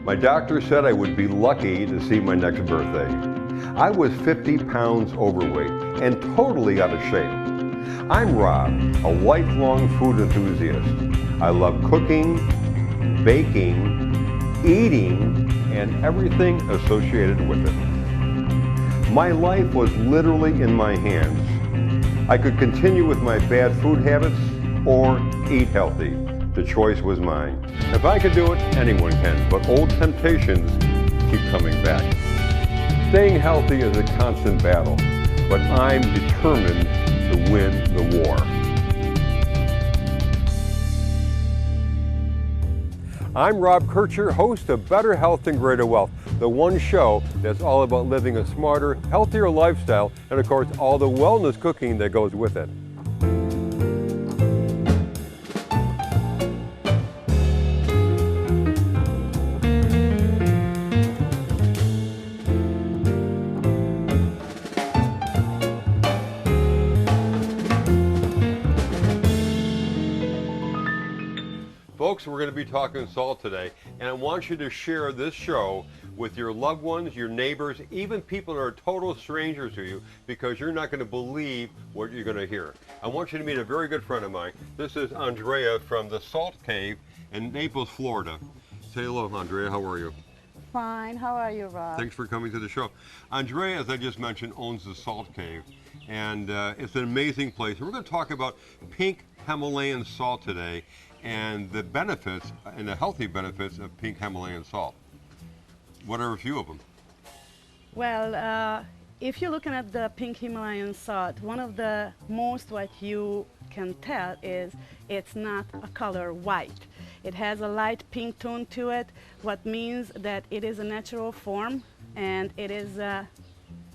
My doctor said I would be lucky to see my next birthday. I was 50 pounds overweight and totally out of shape. I'm Rob, a lifelong food enthusiast. I love cooking, baking, eating, and everything associated with it. My life was literally in my hands. I could continue with my bad food habits or eat healthy. The choice was mine. If I could do it, anyone can, but old temptations keep coming back. Staying healthy is a constant battle, but I'm determined to win the war. I'm Rob Kircher, host of Better Health and Greater Wealth, the one show that's all about living a smarter, healthier lifestyle, and of course, all the wellness cooking that goes with it. Folks, we're going to be talking salt today, and I want you to share this show with your loved ones, your neighbors, even people that are total strangers to you, because you're not going to believe what you're going to hear. I want you to meet a very good friend of mine. This is Andrea from the Salt Cave in Naples, Florida. Say hello, Andrea. How are you? Fine. How are you, Rob? Thanks for coming to the show. Andrea, as I just mentioned, owns the Salt Cave, and it's an amazing place. We're going to talk about pink Himalayan salt today, and the benefits and the healthy benefits of pink Himalayan salt. What are a few of them? Well, if you're looking at the pink Himalayan salt, one of the most what you can tell is it's not a color white. It has a light pink tone to it, what means that it is a natural form and it is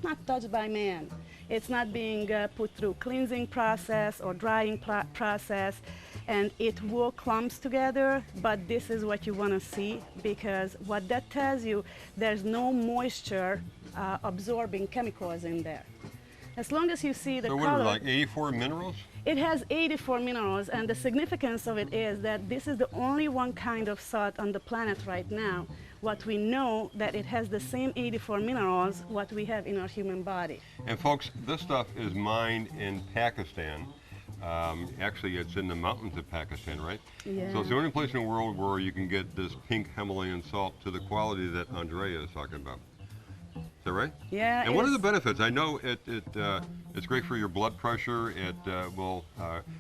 not touched by man. It's not being put through cleansing process or drying process, and it will clumps together, but this is what you want to see, because what that tells you, there's no moisture absorbing chemicals in there. As long as you see the color. So what are like 84 minerals? It has 84 minerals, and the significance of it is that this is the only one kind of salt on the planet right now. What we know that it has the same 84 minerals what we have in our human body. And folks, this stuff is mined in Pakistan. Actually, it's in the mountains of Pakistan, right? Yeah. So it's the only place in the world where you can get this pink Himalayan salt to the quality that Andrea is talking about. Is that right? Yeah. And what are the benefits? I know it's great for your blood pressure. It will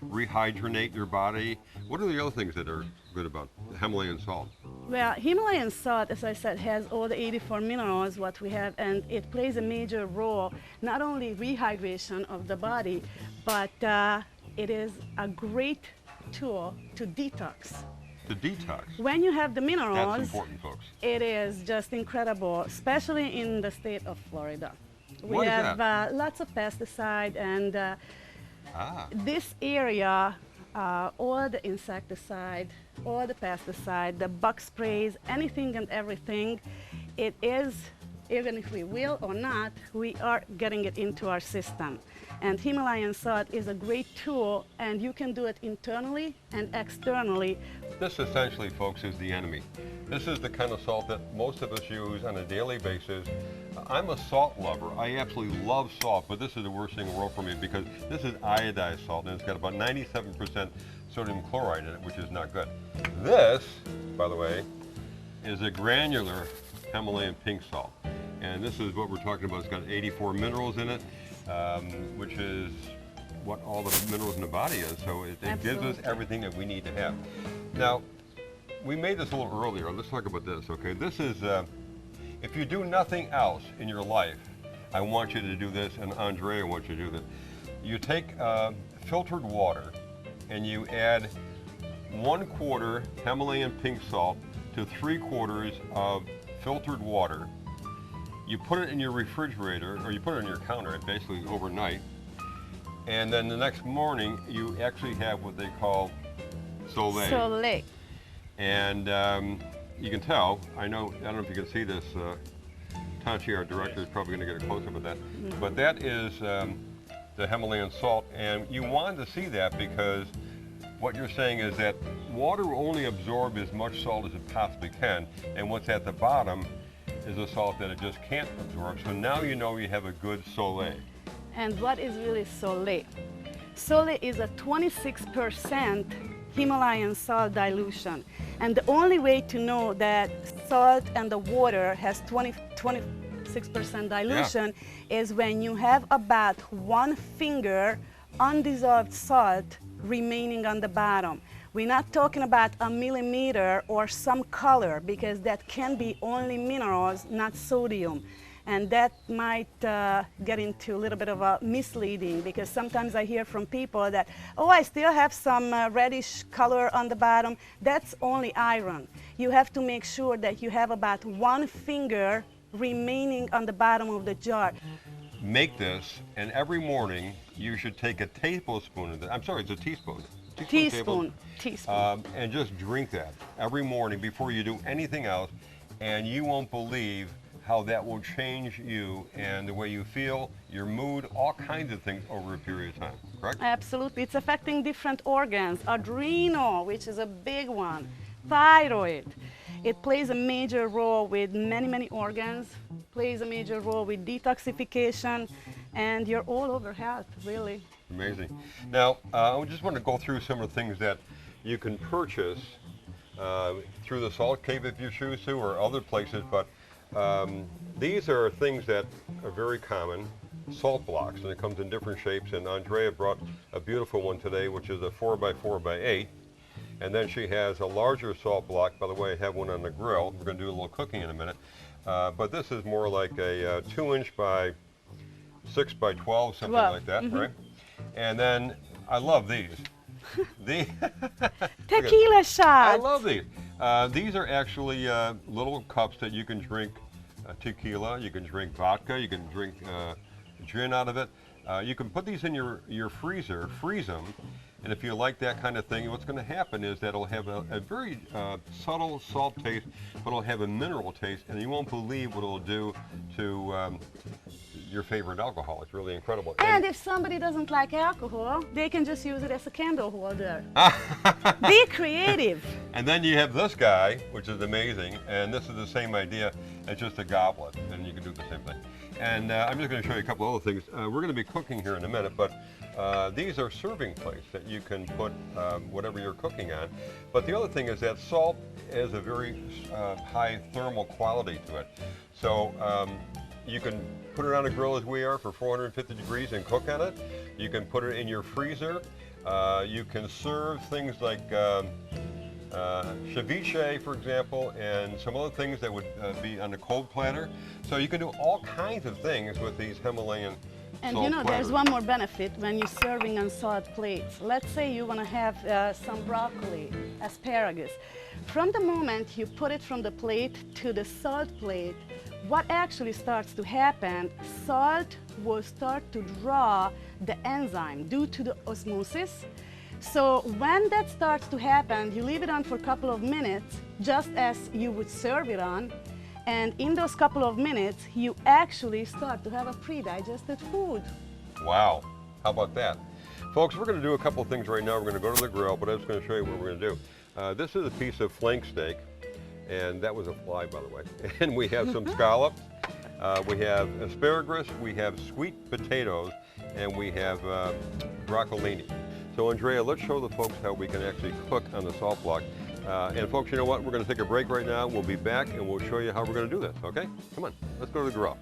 rehydrate your body. What are the other things that are good about Himalayan salt? Well, Himalayan salt, as I said, has all the 84 minerals what we have, and it plays a major role, not only rehydration of the body, but it is a great tool to detox. To detox? When you have the minerals, that's important, folks. It is just incredible, especially in the state of Florida. Why We is have that? Lots of pesticide, and this area, all the insecticide, all the pesticide, the bug sprays, anything and everything, it is, even if we will or not, we are getting it into our system. And Himalayan salt is a great tool, and you can do it internally and externally. This essentially, folks, is the enemy. This is the kind of salt that most of us use on a daily basis. I'm a salt lover. I absolutely love salt, but this is the worst thing in the world for me because this is iodized salt, and it's got about 97% sodium chloride in it, which is not good. This, by the way, is a granular Himalayan pink salt. And this is what we're talking about. It's got 84 minerals in it, which is what all the minerals in the body is. So it gives us everything that we need to have. Now, we made this a little earlier. Let's talk about this, okay? This is, if you do nothing else in your life, I want you to do this, and Andrea wants you to do this. You take filtered water and you add 1/4 Himalayan pink salt to 3/4 of filtered water. You put it in your refrigerator, or you put it on your counter, basically overnight, and then the next morning you actually have what they call Soleil. Soleil. And you can tell, I don't know if you can see this, Tanchi, our director, is probably going to get a close-up of that, but that is the Himalayan salt, and you wanted to see that because what you're saying is that water will only absorb as much salt as it possibly can, and what's at the bottom is a salt that it just can't absorb. So now you know you have a good Soleil. And what is really Soleil? Soleil is a 26% Himalayan salt dilution. And the only way to know that salt and the water has 26% dilution is when you have about 1 finger undissolved salt remaining on the bottom. We're not talking about a millimeter or some color, because that can be only minerals, not sodium. And that might get into a little bit of a misleading, because sometimes I hear from people that, oh, I still have some reddish color on the bottom. That's only iron. You have to make sure that you have about 1 finger remaining on the bottom of the jar. Make this, and every morning you should take a tablespoon of this. I'm sorry, it's a teaspoon. Teaspoon. And just drink that every morning before you do anything else, and you won't believe how that will change you and the way you feel, your mood, all kinds of things over a period of time, correct? Absolutely. It's affecting different organs. Adrenal, which is a big one. Thyroid. It plays a major role with many, many organs, plays a major role with detoxification, and you're all over health, really. Amazing. Now, I just want to go through some of the things that you can purchase through the Salt Cave if you choose to, or other places, but these are things that are very common, salt blocks, and it comes in different shapes, and Andrea brought a beautiful one today, which is a 4x4x8, and then she has a larger salt block. By the way, I have one on the grill. We're going to do a little cooking in a minute, but this is more like a 2-inch by 6x12, something like that, right? And then I love these. Tequila shots. I love these. These are actually little cups that you can drink tequila, you can drink vodka, you can drink gin out of it. You can put these in your freezer, freeze them, and if you like that kind of thing, what's going to happen is that it'll have a very subtle salt taste, but it'll have a mineral taste, and you won't believe what it'll do to your favorite alcohol. It's really incredible. And if somebody doesn't like alcohol, they can just use it as a candle holder. Be creative. And then you have this guy, which is amazing, and this is the same idea. It's just a goblet, and you can do the same thing. And I'm just going to show you a couple other things. We're going to be cooking here in a minute, but these are serving plates that you can put whatever you're cooking on. But the other thing is that salt has a very high thermal quality to it. So you can put it on a grill as we are for 450 degrees and cook on it. You can put it in your freezer. You can serve things like ceviche, for example, and some other things that would be on a cold platter. So you can do all kinds of things with these Himalayan And salt you know, platters. there's one more benefit when you're serving on salt plates. Let's say you want to have some broccoli, asparagus. From the moment you put it from the plate to the salt plate, what actually starts to happen, salt will start to draw the enzyme due to the osmosis. So when that starts to happen, you leave it on for a couple of minutes, just as you would serve it on. And in those couple of minutes, you actually start to have a pre-digested food. Wow, how about that? Folks, we're going to do a couple of things right now. We're going to go to the grill, but I'm just going to show you what we're going to do. This is a piece of flank steak, and that was a fly, by the way. And we have some scallops, we have asparagus, we have sweet potatoes, and we have broccolini. So Andrea, let's show the folks how we can actually cook on the salt block. And folks, you know what? We're going to take a break right now. We'll be back and we'll show you how we're going to do this, okay? Come on, let's go to the grill.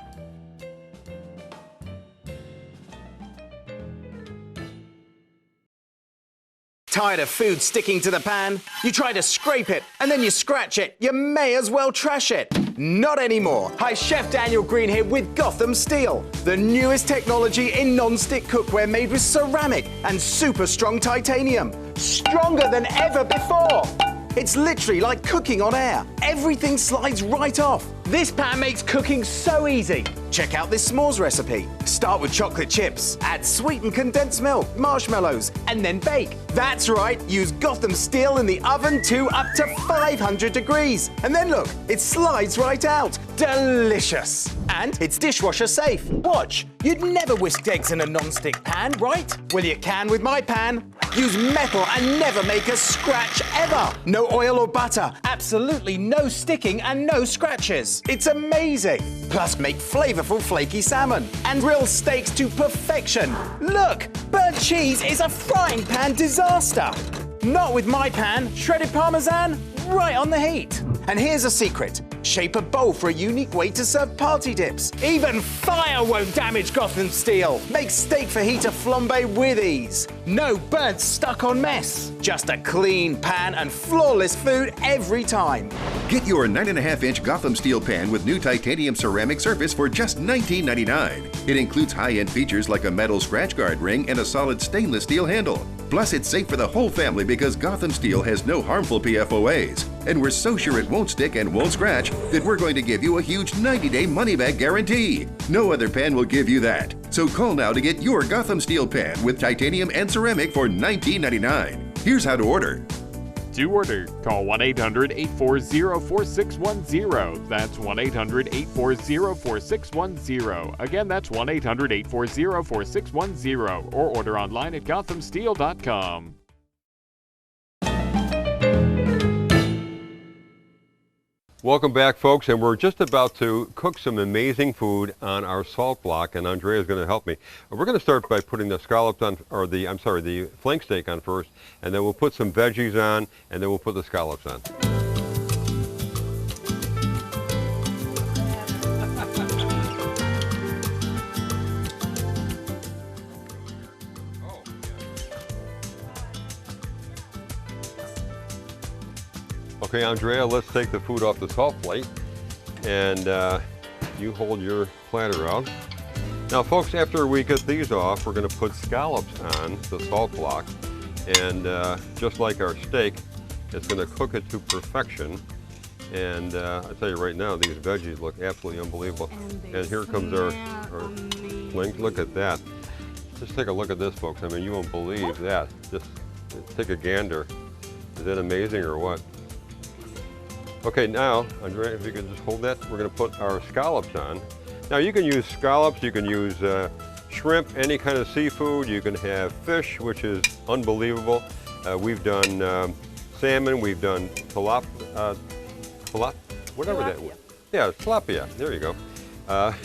Tired of food sticking to the pan? You try to scrape it and then you scratch it. You may as well trash it. Not anymore. Hi, Chef Daniel Green here with Gotham Steel, the newest technology in non-stick cookware made with ceramic and super strong titanium. Stronger than ever before. It's literally like cooking on air. Everything slides right off. This pan makes cooking so easy. Check out this s'mores recipe. Start with chocolate chips, add sweetened condensed milk, marshmallows, and then bake. That's right, use Gotham Steel in the oven to up to 500 degrees. And then look, it slides right out. Delicious. And it's dishwasher safe. Watch, you'd never whisk eggs in a non-stick pan, right? Well, you can with my pan. Use metal and never make a scratch ever. No oil or butter, absolutely no sticking and no scratches. It's amazing. Plus make flavorful flaky salmon and grill steaks to perfection. Look, burnt cheese is a frying pan disaster. Not with my pan, shredded parmesan, right on the heat. And here's a secret. Shape a bowl for a unique way to serve party dips. Even fire won't damage Gotham steel. Make steak fajita flambe with ease. No burnt stuck on mess. Just a clean pan and flawless food every time. Get your 9.5-inch Gotham steel pan with new titanium ceramic surface for just $19.99. It includes high-end features like a metal scratch guard ring and a solid stainless steel handle. Plus, it's safe for the whole family because Gotham steel has no harmful PFOAs. And we're so sure it won't stick and won't scratch that we're going to give you a huge 90-day money-back guarantee. No other pan will give you that. So call now to get your Gotham steel pan with titanium and ceramic for $19.99. Here's how to order. To order, call 1-800-840-4610. That's 1-800-840-4610. Again, that's 1-800-840-4610. Or order online at gothamsteel.com. Welcome back, folks, and we're just about to cook some amazing food on our salt block, and Andrea is going to help me. We're going to start by putting the scallops on, or the flank steak on first, and then we'll put some veggies on, and then we'll put the scallops on. Okay, Andrea, let's take the food off the salt plate, and you hold your platter out. Now, folks, after we get these off, we're going to put scallops on the salt block, and just like our steak, it's going to cook it to perfection. And I tell you right now, these veggies look absolutely unbelievable. And here comes our link. Look at that. Just take a look at this, folks. I mean, you won't believe that. Just take a gander. Is that amazing or what? Okay, now, Andrea, if you can just hold that, we're going to put our scallops on. Now, you can use scallops, you can use shrimp, any kind of seafood. You can have fish, which is unbelievable. We've done salmon, we've done whatever that was. Yeah, tilapia, there you go.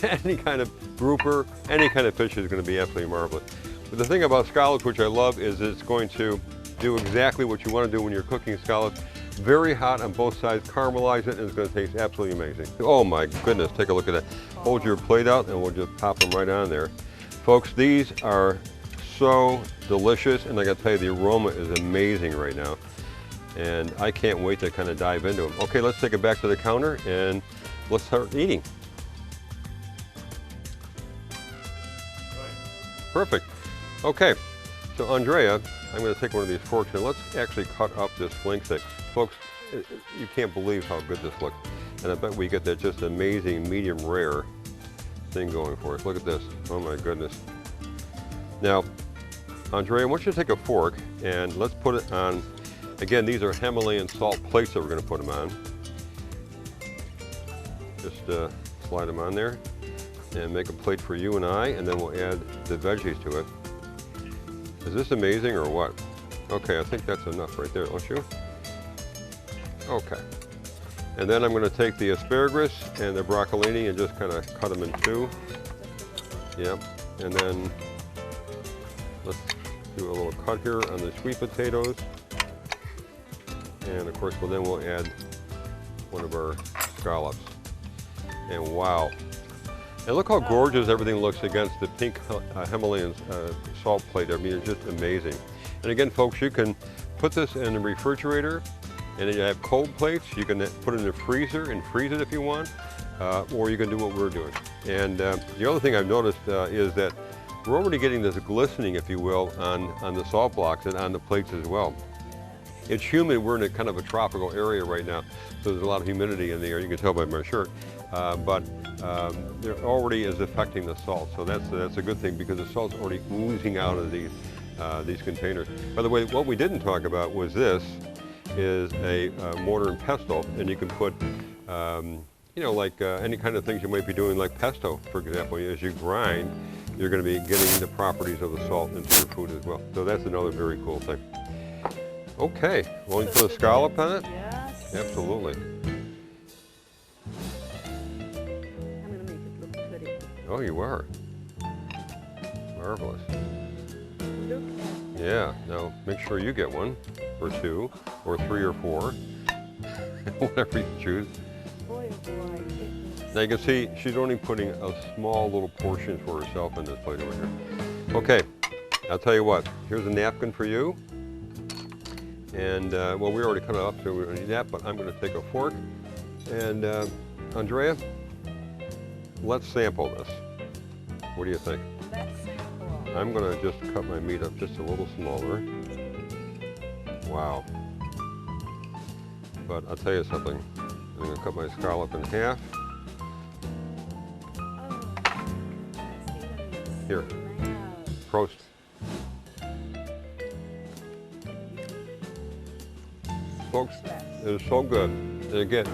Any kind of grouper, any kind of fish is going to be absolutely marvelous. But the thing about scallops, which I love, is it's going to do exactly what you want to do when you're cooking scallops. Very hot on both sides, caramelize it, and it's going to taste absolutely amazing. Oh my goodness, take a look at that. Hold your plate out and we'll just pop them right on there. Folks, these are so delicious, and I got to tell you, the aroma is amazing right now. And I can't wait to kind of dive into them. Okay, let's take it back to the counter and let's start eating. Perfect. Okay, so Andrea, I'm going to take one of these forks and let's actually cut up this flank steak. Folks, you can't believe how good this looks. And I bet we get that just amazing medium rare thing going for us. Look at this. Oh my goodness. Now, Andrea, I want you to take a fork and let's put it on. Again, these are Himalayan salt plates that we're going to put them on. Just slide them on there and make a plate for you and I, and then we'll add the veggies to it. Is this amazing or what? Okay, I think that's enough right there, don't you? Okay. And then I'm going to take the asparagus and the broccolini and just kind of cut them in two. Yep. And then let's do a little cut here on the sweet potatoes. And of course, then we'll add one of our scallops. And wow. And look how gorgeous everything looks against the pink Himalayan salt plate. I mean, it's just amazing. And again, folks, you can put this in the refrigerator, and then you have cold plates. You can put it in the freezer and freeze it if you want, or you can do what we're doing. And the other thing I've noticed is that we're already getting this glistening, if you will, on the salt blocks and on the plates as well. It's humid. We're in a kind of a tropical area right now, so there's a lot of humidity in the air. You can tell by my shirt. But there already is affecting the salt, so that's a good thing because the salt's already oozing out of these containers. By the way, what we didn't talk about was this is a mortar and pestle, and you can put, you know, like any kind of things you might be doing, like pesto, for example. As you grind, you're going to be getting the properties of the salt into your food as well. So that's another very cool thing. Okay, willing to put a scallop on it? Yes. Absolutely. I'm gonna make it look pretty. Oh, you are. Marvelous. Look at that. Yeah, now make sure you get one, or two, or three or four, whatever you choose. Boy, oh boy, it Now you can see she's only putting a small little portion for herself in this plate over here. Okay, I'll tell you what, here's a napkin for you. And, well, we already cut it up, so we don't need that, but I'm going to take a fork. And, Andrea, let's sample this. What do you think? Let's sample. I'm going to just cut my meat up just a little smaller. Wow. But I'll tell you something. I'm going to cut my scallop in half. Oh, Here, wow. Prost. Folks, it is so good. And again,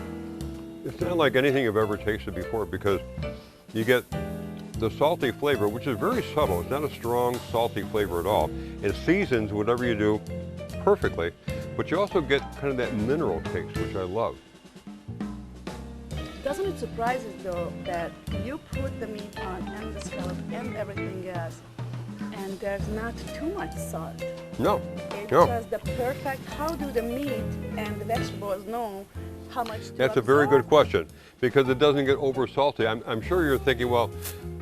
it's not like anything you've ever tasted before because you get the salty flavor, which is very subtle. It's not a strong, salty flavor at all. It seasons whatever you do perfectly, but you also get kind of that mineral taste, which I love. Doesn't it surprise you though that you put the meat on and the scallop and everything else, and there's not too much salt? No, It's no. just the perfect. How do the meat and the vegetables know how much to That's a very good absorb? question because it doesn't get over salty. I'm sure you're thinking, well,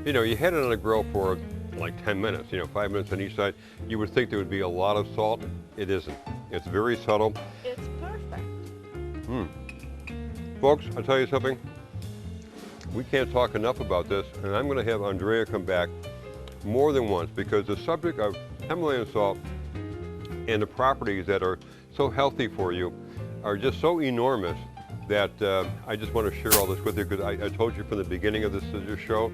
you know, you had it on a grill for like 10 minutes, 5 minutes on each side. You would think there would be a lot of salt. It isn't. It's very subtle. It's perfect. Folks, I'll tell you something. We can't talk enough about this, and I'm going to have Andrea come back more than once because the subject of Himalayan salt and the properties that are so healthy for you are just so enormous that I just want to share all this with you because I told you from the beginning of this show,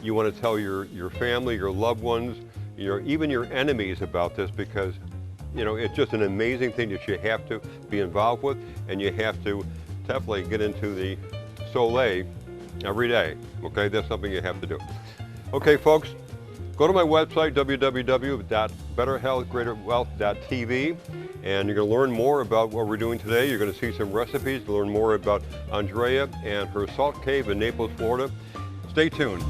you want to tell your family, your loved ones, even your enemies about this because it's just an amazing thing that you have to be involved with and you have to definitely get into the soleil every day. Okay, that's something you have to do. Okay, folks, go to my website, www.betterhealthgreaterwealth.tv, and you're going to learn more about what we're doing today. You're going to see some recipes, learn more about Andrea and her salt cave in Naples, Florida. Stay tuned.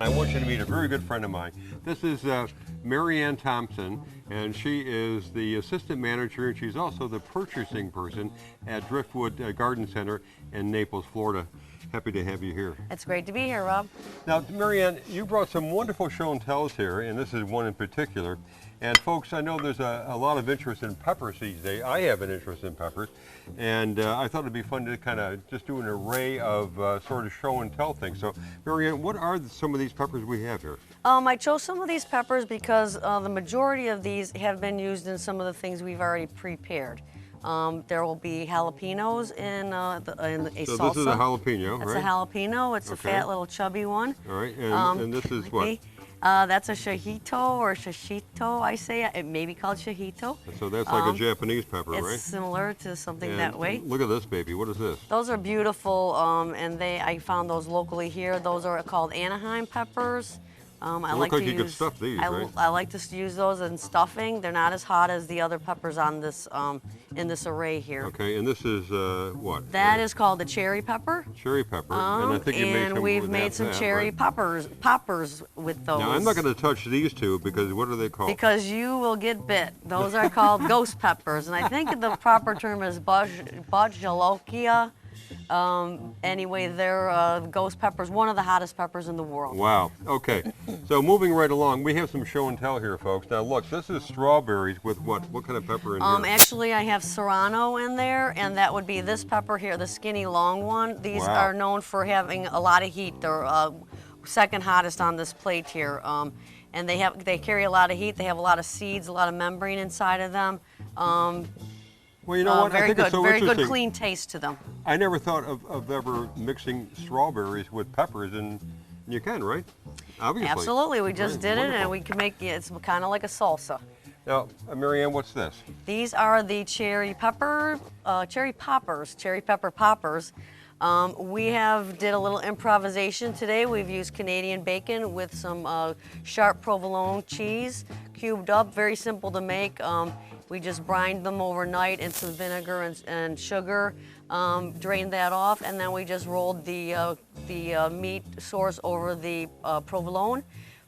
I want you to meet a very good friend of mine. This is Mary Ann Thompson, and she is the assistant manager, and she's also the purchasing person at Driftwood Garden Center in Naples, Florida. Happy to have you here. It's great to be here, Rob. Now, Mary Ann, you brought some wonderful show and tells here, and this is one in particular. And folks, I know there's a lot of interest in peppers these days. I have an interest in peppers, and I thought it'd be fun to kind of just do an array of sort of show and tell things. So, Mary Ann, what are some of these peppers we have here? I chose some of these peppers because the majority of these have been used in some of the things we've already prepared. There will be jalapenos in a salsa. So this is a jalapeno, That's right? a jalapeno. It's a fat little chubby one. All right, and this is like what? me. That's a shahito or shashito, I say. It may be called shahito. So that's like a Japanese pepper, It's right? similar to something And that way. Look at this baby. What is this? Those are beautiful, and I found those locally here. Those are called Anaheim peppers. I look like you could stuff these, right? I like to use those in stuffing. They're not as hot as the other peppers on this in this array here. Okay, and this is what? That is called the cherry pepper. Cherry pepper. And I think you made some we've with made that, some cherry right? poppers with those. Now, I'm not going to touch these two because what are they called? Because you will get bit. Those are called ghost peppers, and I think the proper term is Bajalokia. Anyway, they're ghost peppers, one of the hottest peppers in the world. Wow. Okay. So moving right along, we have some show and tell here, folks. Now look, this is strawberries with what? What kind of pepper in here? Actually, I have serrano in there, and that would be this pepper here, the skinny long one. These Wow. are known for having a lot of heat. They're second hottest on this plate here, and they carry a lot of heat. They have a lot of seeds, a lot of membrane inside of them. Well, you know what? I Very think good, it's so very good, interesting. clean taste to them. I never thought of ever mixing strawberries with peppers, and you can, right? Obviously. Absolutely, we just Right, did it, wonderful. and we can make it's kind of like a salsa. Now, Mary Ann, what's this? These are the cherry pepper poppers. We did a little improvisation today. We've used Canadian bacon with some sharp provolone cheese, cubed up, very simple to make. We just brined them overnight in some vinegar and sugar, drained that off, and then we just rolled the meat sauce over the provolone,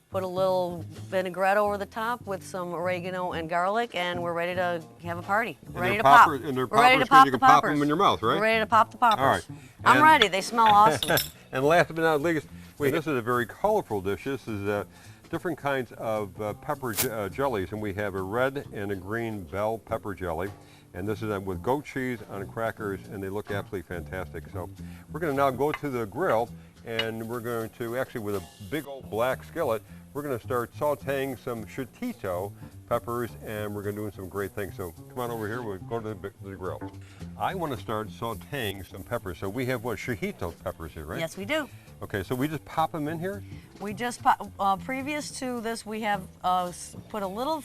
put a little vinaigrette over the top with some oregano and garlic, and we're ready to have a party. We're ready to pop. And they're We're ready to poppers 'cause pop you the can pop poppers. them in your mouth, right? We're ready to pop the poppers. All right. I'm And- ready. They smell awesome. And last but not least, this is a very colorful dish. This is different kinds of pepper jellies, and we have a red and a green bell pepper jelly. And this is with goat cheese on crackers, and they look absolutely fantastic. So we're going to now go to the grill, and we're going to, actually with a big old black skillet, we're going to start sauteing some shotito peppers, and we're going to do some great things. So come on over here, we'll go to the grill. I want to start sauteing some peppers. So we have what, shotito peppers here, right? Yes, we do. Okay, so we just pop them in here? We just, previous to this, we have put a little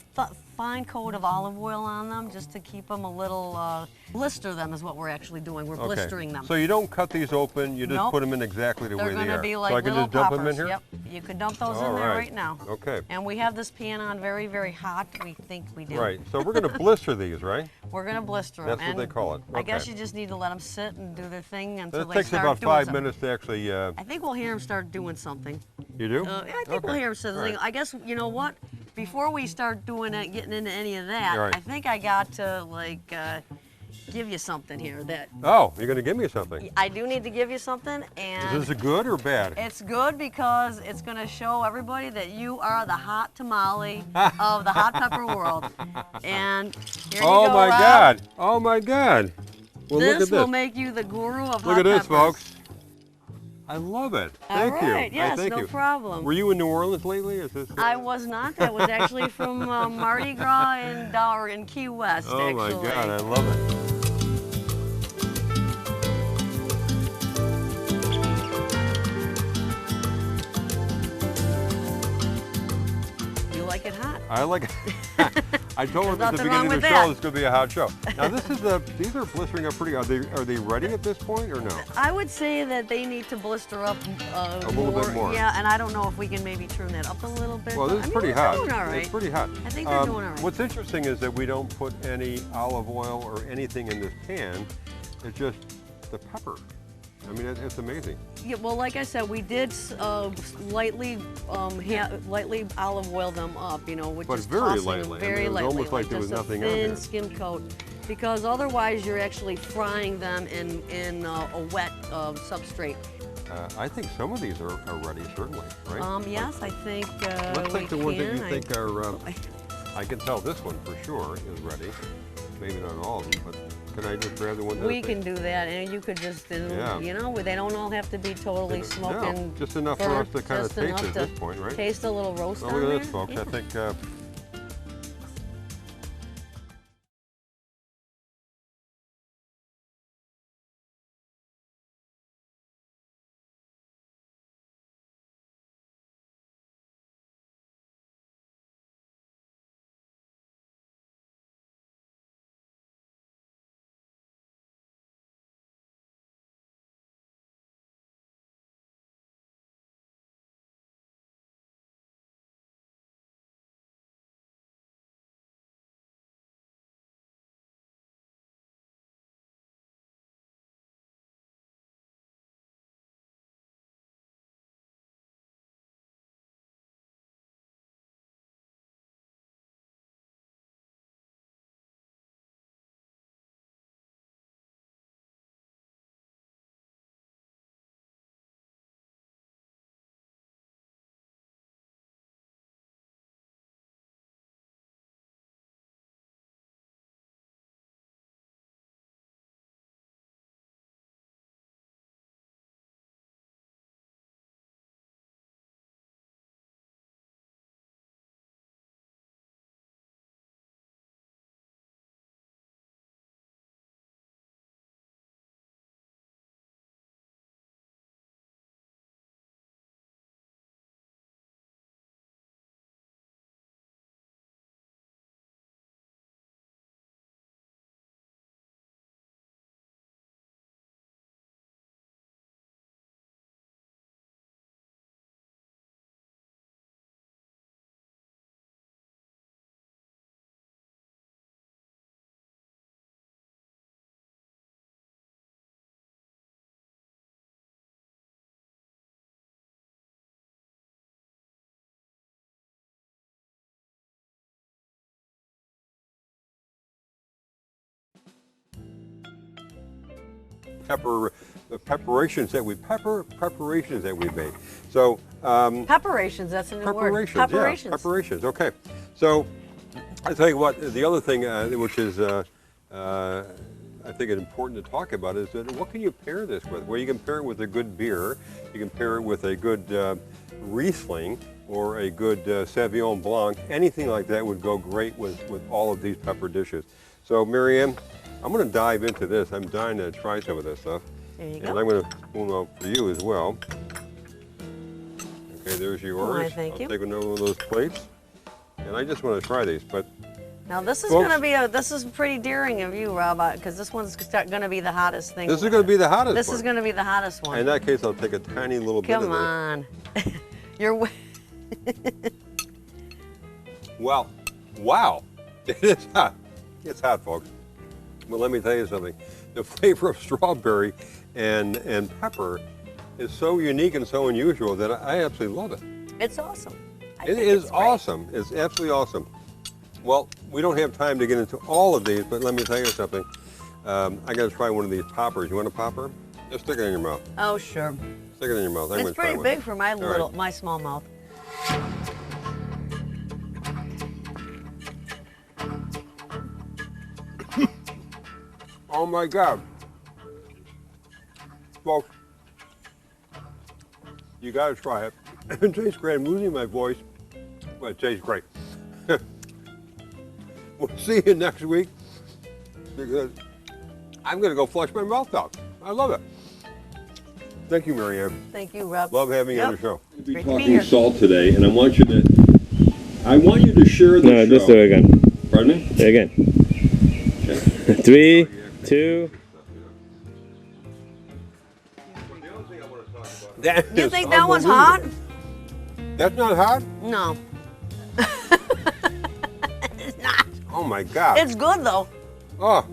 fine coat of olive oil on them just to keep them a little, blister them is what we're actually doing. We're blistering them. So you don't cut these open, you just Nope. put them in exactly the They're way they going are. to be like so I can little just dump poppers. them in here? Yep, you can dump those All in there right. right now. Okay. And we have this pan on very, very hot. We think we do. Right, so we're going to blister these, right? We're going to blister them. That's what they call it. I guess Okay. you just need to let them sit and do their thing until It they takes start about doing 5 something. minutes to actually, I think we'll hear them start doing something. you do? I think we'll hear them sizzling. Right. I guess, you know what? Before we start doing it, getting into any of that, Right. I think I got to, like, give you something here that Oh, you're going to give me something. I do need to give you something, and Is this good or bad? it's good because it's going to show everybody that you are the hot tamale of the hot pepper world. And here you Oh go, my Rob. God! Oh my God! Well, This look at will this. make you the guru of Look hot at this, peppers. folks. I love it. Thank All you. right, yes, Thank no you. problem. Were you in New Orleans lately? Is this? I was not. That was actually from Mardi Gras in Key West, Oh actually. my God! I love it. You like it hot? I like it. I told her There's at the nothing wrong beginning of with the show that. it's going to be a hot show. Now this is these are blistering up pretty. Are they ready at this point or no? I would say that they need to blister up A little bit more. Yeah, and I don't know if we can maybe turn that up a little bit. Well, but, this is I mean, pretty they're hot. Doing all right. It's pretty hot. I think they're doing all right. What's interesting is that we don't put any olive oil or anything in this pan. It's just the pepper. I mean, it's amazing. Yeah, well, like I said, we did lightly olive oil them up, you know, which But is very tossing lightly. them I mean, it was lightly, almost like there was just nothing a on thin there. skim coat, because otherwise you're actually frying them in a wet substrate. I think some of these are ready, certainly, right? Yes, I think Let's we take the ones that you can. think are, I can tell this one for sure is ready. Maybe not all of them, but can I just grab the ones that I We think- can do that, and you could just, Yeah. you know, they don't all have to be totally smoking. No, just enough for us to kind of just taste enough at to this point, right? Taste a little roast So on look at there. this, folks. Yeah. I think the preparations that we made. So Preparations, that's a new word. preparations, Preparations. yeah, preparations. Okay, so I tell you what, the other thing which is I think it's important to talk about is that what can you pair this with? Well, you can pair it with a good beer, you can pair it with a good Riesling or a good Sauvignon Blanc. Anything like that would go great with all of these pepper dishes. So Marianne, I'm going to dive into this. I'm dying to try some of this stuff. There you And go. I'm going to pull them out for you as well. Okay, there's yours. Why, thank you. I'll take another one of those plates. And I just want to try these, but Now this is Folks- going to be this is pretty daring of you, Rob, because this one's going to be the hottest thing. this is going to be the hottest This one. is going to be the hottest one. In that case, I'll take a tiny little bit of Come this. on. You're. Well, wow, it is hot. It's hot, folks. But let me tell you something. The flavor of strawberry and pepper is so unique and so unusual that I absolutely love it. It's awesome. It is awesome. It's absolutely awesome. Well, we don't have time to get into all of these, but let me tell you something. I got to try one of these poppers. You want a popper? Just stick it in your mouth. Oh, sure. Stick it in your mouth. I'm It's gonna try pretty one. big for my All right. my small mouth. Oh my God. Folks, you got to try it. It tastes great. I'm losing my voice, but it tastes great. We'll see you next week because I'm going to go flush my mouth out. I love it. Thank you, Marianne. Thank you, Rob. Love having you on Yep. the show. Great to be talking here. Salt today, and I want you to share the show. No, just do it again. Pardon me? Do it again. 3, 2. That You is think that one's hot? unbelievable. That's not hot? No. It's not. Oh my God. It's good though. Oh,